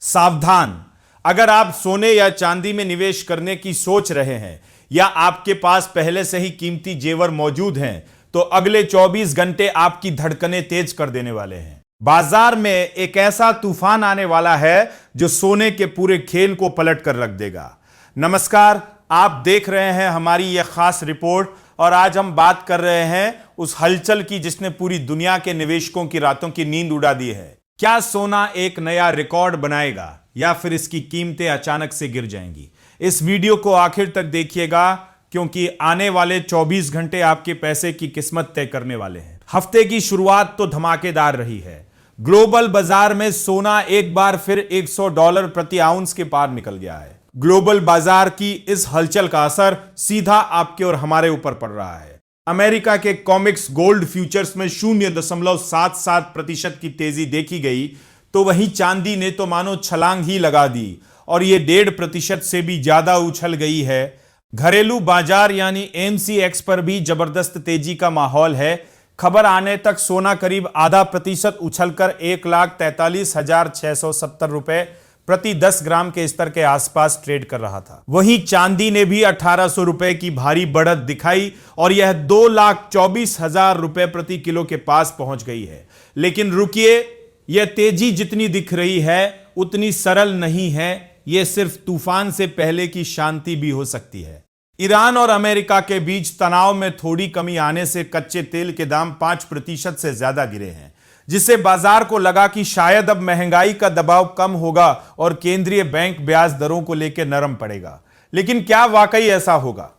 सावधान, अगर आप सोने या चांदी में निवेश करने की सोच रहे हैं या आपके पास पहले से ही कीमती जेवर मौजूद हैं, तो अगले 24 घंटे आपकी धड़कनें तेज कर देने वाले हैं। बाजार में एक ऐसा तूफान आने वाला है जो सोने के पूरे खेल को पलट कर रख देगा। नमस्कार, आप देख रहे हैं हमारी यह खास रिपोर्ट और आज हम बात कर रहे हैं उस हलचल की जिसने पूरी दुनिया के निवेशकों की रातों की नींद उड़ा दी है। क्या सोना एक नया रिकॉर्ड बनाएगा या फिर इसकी कीमतें अचानक से गिर जाएंगी? इस वीडियो को आखिर तक देखिएगा क्योंकि आने वाले 24 घंटे आपके पैसे की किस्मत तय करने वाले हैं। हफ्ते की शुरुआत तो धमाकेदार रही है। ग्लोबल बाजार में सोना एक बार फिर $100 प्रति आउंस के पार निकल गया है। ग्लोबल बाजार की इस हलचल का असर सीधा आपके और हमारे ऊपर पड़ रहा है। अमेरिका के कॉमिक्स गोल्ड फ्यूचर्स में 0.77% की तेजी देखी गई, तो वहीं चांदी ने तो मानो छलांग ही लगा दी और यह 1.5% से भी ज्यादा उछल गई है। घरेलू बाजार यानी MCX पर भी जबरदस्त तेजी का माहौल है। खबर आने तक सोना करीब आधा प्रतिशत उछलकर 1,43,670 रुपए प्रति 10 ग्राम के स्तर के आसपास ट्रेड कर रहा था। वहीं चांदी ने भी 1,800 रुपए की भारी बढ़त दिखाई और यह 2,24,000 रुपए प्रति किलो के पास पहुंच गई है। लेकिन रुकिए, यह तेजी जितनी दिख रही है उतनी सरल नहीं है। यह सिर्फ तूफान से पहले की शांति भी हो सकती है। ईरान और अमेरिका के बीच तनाव में थोड़ी कमी आने से कच्चे तेल के दाम 5% से ज्यादा गिरे हैं, जिससे बाजार को लगा कि शायद अब महंगाई का दबाव कम होगा और केंद्रीय बैंक ब्याज दरों को लेकर नरम पड़ेगा। लेकिन क्या वाकई ऐसा होगा?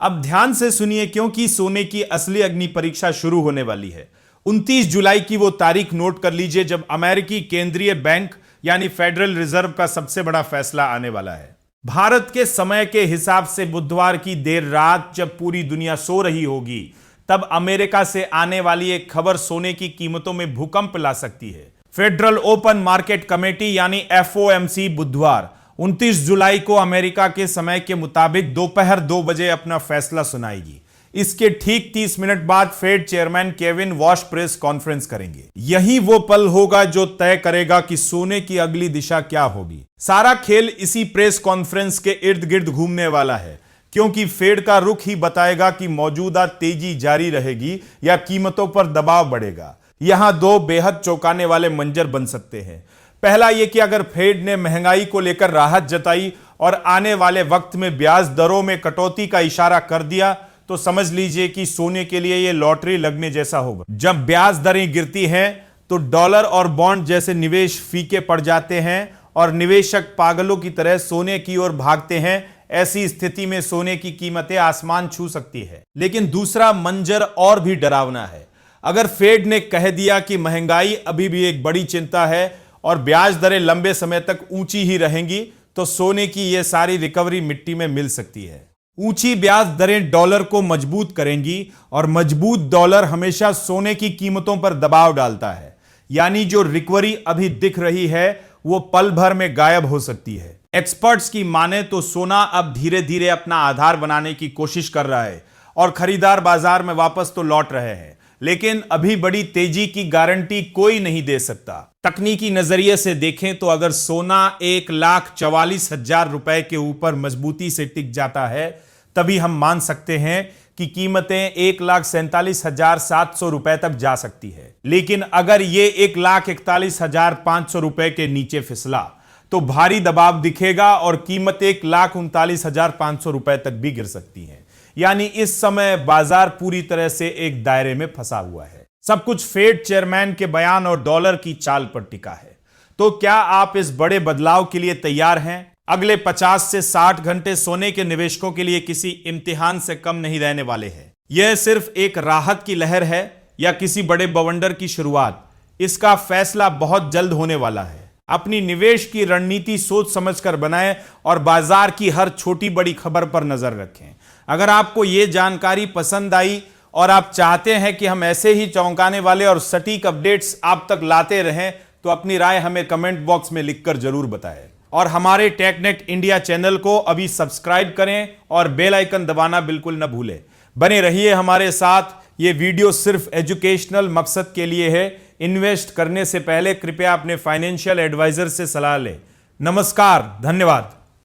अब ध्यान से सुनिए क्योंकि सोने की असली अग्नि परीक्षा शुरू होने वाली है। 29 जुलाई की वो तारीख नोट कर लीजिए जब अमेरिकी केंद्रीय बैंक यानी फेडरल रिजर्व का सबसे बड़ा फैसला आने वाला है। भारत के समय के हिसाब से बुधवार की देर रात जब पूरी दुनिया सो रही होगी, तब अमेरिका से आने वाली एक खबर सोने की कीमतों में भूकंप ला सकती है। फेडरल ओपन मार्केट कमेटी यानी FOMC बुधवार 29 जुलाई को अमेरिका के समय के मुताबिक दोपहर 2 बजे अपना फैसला सुनाएगी। इसके ठीक 30 मिनट बाद Fed chairman Kevin wash press conference करेंगे। यही वो पल होगा जो तय करेगा कि सोने की अगली दिशा क्या होगी। सारा खेल इसी प्रेस कॉन्फ्रेंस के इर्द गिर्द घूमने वाला है, क्योंकि फेड का रुख ही बताएगा कि मौजूदा तेजी जारी रहेगी या कीमतों पर दबाव बढ़ेगा। यहां दो बेहद चौंकाने वाले मंजर बन सकते हैं। पहला यह कि अगर फेड ने महंगाई को लेकर राहत जताई और आने वाले वक्त में ब्याज दरों में कटौती का इशारा कर दिया, तो समझ लीजिए कि सोने के लिए यह लॉटरी लगने जैसा होगा। जब ब्याज दरें गिरती हैं तो डॉलर और बॉन्ड जैसे निवेश फीके पड़ जाते हैं और निवेशक पागलों की तरह सोने की ओर भागते हैं। ऐसी स्थिति में सोने की कीमतें आसमान छू सकती है। लेकिन दूसरा मंजर और भी डरावना है। अगर फेड ने कह दिया कि महंगाई अभी भी एक बड़ी चिंता है और ब्याज दरें लंबे समय तक ऊंची ही रहेंगी, तो सोने की यह सारी रिकवरी मिट्टी में मिल सकती है। ऊंची ब्याज दरें डॉलर को मजबूत करेंगी और मजबूत डॉलर हमेशा सोने की कीमतों पर दबाव डालता है। यानी जो रिकवरी अभी दिख रही है वो पल भर में गायब हो सकती है। एक्सपर्ट्स की माने तो सोना अब धीरे धीरे अपना आधार बनाने की कोशिश कर रहा है और खरीदार बाजार में वापस तो लौट रहे हैं, लेकिन अभी बड़ी तेजी की गारंटी कोई नहीं दे सकता। तकनीकी नजरिए से देखें तो अगर सोना 1,44,000 रुपए के ऊपर मजबूती से टिक जाता है, तभी हम मान सकते हैं कि कीमतें 1,47,700 रुपए तक जा सकती है। लेकिन अगर ये 1,41,500 रुपए के नीचे फिसला तो भारी दबाव दिखेगा और कीमत 1,39,500 रुपए तक भी गिर सकती है। यानी इस समय बाजार पूरी तरह से एक दायरे में फंसा हुआ है। सब कुछ फेड चेयरमैन के बयान और डॉलर की चाल पर टिका है। तो क्या आप इस बड़े बदलाव के लिए तैयार हैं? अगले 50 से 60 घंटे सोने के निवेशकों के लिए किसी इम्तिहान से कम नहीं रहने वाले हैं। यह सिर्फ एक राहत की लहर है या किसी बड़े बवंडर की शुरुआत? इसका फैसला बहुत जल्द होने वाला है। अपनी निवेश की रणनीति सोच समझकर बनाएं और बाजार की हर छोटी बड़ी खबर पर नजर रखें। अगर आपको यह जानकारी पसंद आई और आप चाहते हैं कि हम ऐसे ही चौंकाने वाले और सटीक अपडेट्स आप तक लाते रहें, तो अपनी राय हमें कमेंट बॉक्स में लिखकर जरूर बताएं। और हमारे टेकनेट इंडिया चैनल को अभी सब्सक्राइब करें और बेल आइकन दबाना बिल्कुल न भूलें। बने रहिए हमारे साथ। ये वीडियो सिर्फ एजुकेशनल मकसद के लिए है। इन्वेस्ट करने से पहले कृपया अपने फाइनेंशियल एडवाइजर से सलाह लें। नमस्कार, धन्यवाद।